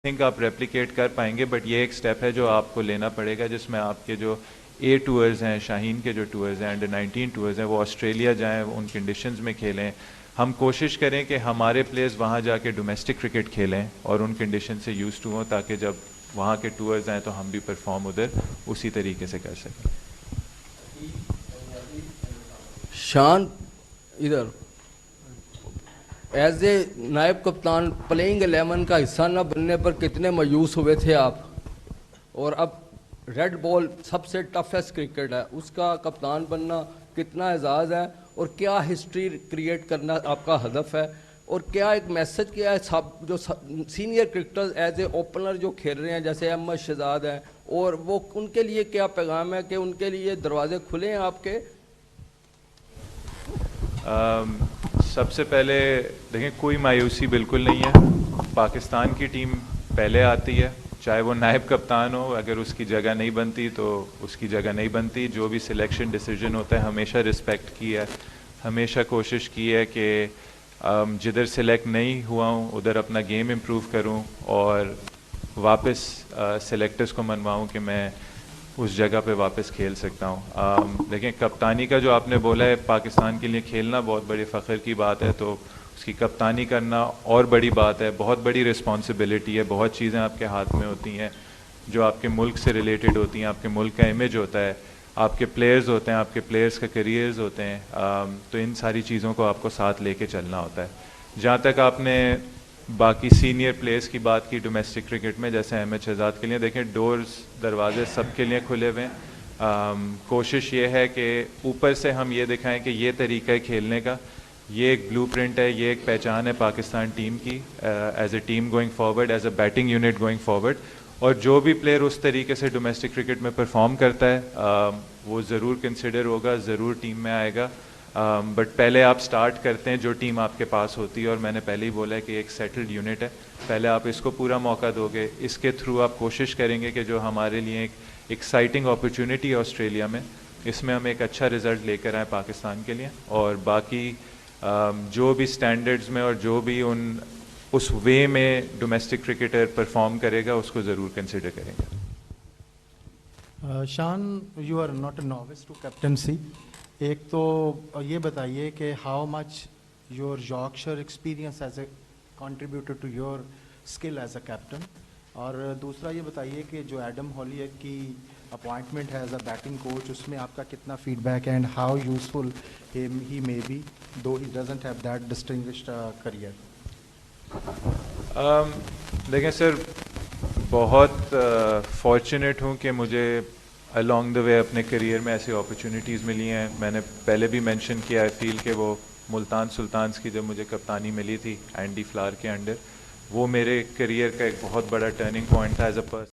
Think آپ replicate کر پائیں گے، بٹ یہ ایک سٹیپ ہے جو آپ کو لینا پڑے گا، جس میں آپ کے جو اے ٹورز ہیں، شاہین کے جو ٹورز ہیں، انڈر 19 ٹورز ہیں، وہ آسٹریلیا جائیں، ان کنڈیشنز میں کھیلیں. ہم کوشش کریں کہ ہمارے پلیئرز وہاں جا کے ڈومیسٹک کرکٹ کھیلیں اور ان کنڈیشن سے یوز ٹو ہوں، تاکہ جب وہاں کے ٹورز آئیں تو ہم بھی پرفارم ادھر اسی طریقے سے کر سکیں. شان ادھر ایز اے نائب کپتان پلینگ 11 کا حصہ نہ بننے پر کتنے مایوس ہوئے تھے آپ؟ اور اب ریڈ بال سب سے ٹفیسٹ کرکٹ ہے، اس کا کپتان بننا کتنا اعزاز ہے، اور کیا ہسٹری کریٹ کرنا آپ کا ہدف ہے، اور کیا ایک میسج کیا ہے سب جو senior cricketers as a opener جو کھیل رہے ہیں جیسے احمد شہزاد ہیں، اور وہ ان کے لیے کیا پیغام ہے کہ ان کے لیے دروازے کھلے ہیں آپ کے؟ سب سے پہلے دیکھیں، کوئی مایوسی بالکل نہیں ہے. پاکستان کی ٹیم پہلے آتی ہے، چاہے وہ نائب کپتان ہو، اگر اس کی جگہ نہیں بنتی تو اس کی جگہ نہیں بنتی. جو بھی سلیکشن ڈیسیجن ہوتا ہے ہمیشہ رسپیکٹ کی ہے، ہمیشہ کوشش کی ہے کہ جدھر سلیکٹ نہیں ہوا ہوں ادھر اپنا گیم امپروو کروں اور واپس سلیکٹرز کو منواؤں کہ میں اس جگہ پہ واپس کھیل سکتا ہوں. لیکن کپتانی کا جو آپ نے بولا ہے، پاکستان کے لیے کھیلنا بہت بڑے فخر کی بات ہے، تو اس کی کپتانی کرنا اور بڑی بات ہے، بہت بڑی رسپانسبلٹی ہے. بہت چیزیں آپ کے ہاتھ میں ہوتی ہیں جو آپ کے ملک سے ریلیٹڈ ہوتی ہیں، آپ کے ملک کا امیج ہوتا ہے، آپ کے پلیئرز ہوتے ہیں، آپ کے پلیئرز کا کیریئرز ہوتے ہیں. تو ان ساری چیزوں کو آپ کو ساتھ لے کے چلنا ہوتا ہے. جہاں تک آپ نے باقی سینئر پلیئرز کی بات کی ڈومیسٹک کرکٹ میں، جیسے احمد شہزاد کے لیے، دیکھیں ڈورز، دروازے سب کے لیے کھلے ہوئے ہیں. کوشش یہ ہے کہ اوپر سے ہم یہ دکھائیں کہ یہ طریقہ ہے کھیلنے کا، یہ ایک بلو پرنٹ ہے، یہ ایک پہچان ہے پاکستان ٹیم کی as a team going forward, as a batting unit going forward. اور جو بھی پلیئر اس طریقے سے ڈومیسٹک کرکٹ میں پرفارم کرتا ہے وہ ضرور کنسیڈر ہوگا، ضرور ٹیم میں آئے گا. بٹ پہلے آپ سٹارٹ کرتے ہیں جو ٹیم آپ کے پاس ہوتی ہے، اور میں نے پہلے ہی بولا ہے کہ ایک سیٹلڈ یونٹ ہے، پہلے آپ اس کو پورا موقع دو گے، اس کے تھرو آپ کوشش کریں گے کہ جو ہمارے لیے ایک ایکسائٹنگ اپرچونٹی ہے آسٹریلیا میں، اس میں ہم ایک اچھا رزلٹ لے کر آئیں پاکستان کے لیے. اور باقی جو بھی سٹینڈرڈز میں اور جو بھی اس وے میں ڈومیسٹک کرکٹر پرفارم کرے گا اس کو ضرور کنسیڈر کریں گے. Shan, you are not a novice to captaincy. ایک تو یہ بتائیے کہ how much your Yorkshire experience is a contributor to your skill as a captain, اور دوسرا یہ بتائیے کہ جو ایڈم ہولیک کی اپوائنٹمنٹ ہے ایز اے بیٹنگ کوچ، اس میں آپ کا کتنا فیڈ بیک ہے، and how useful he may be though he doesn't have that distinguished career. دیکھیں سر، بہت فارچونیٹ ہوں کہ مجھے الانگ دا وے اپنے کریئر میں ایسی اپرچونیٹیز ملی ہیں. میں نے پہلے بھی مینشن کیا ہے فیل کہ وہ ملتان سلطانز کی جب مجھے کپتانی ملی تھی اینڈی فلار کے انڈر، وہ میرے کریئر کا ایک بہت بڑا ٹرننگ پوائنٹ تھا ایز اے پرسن.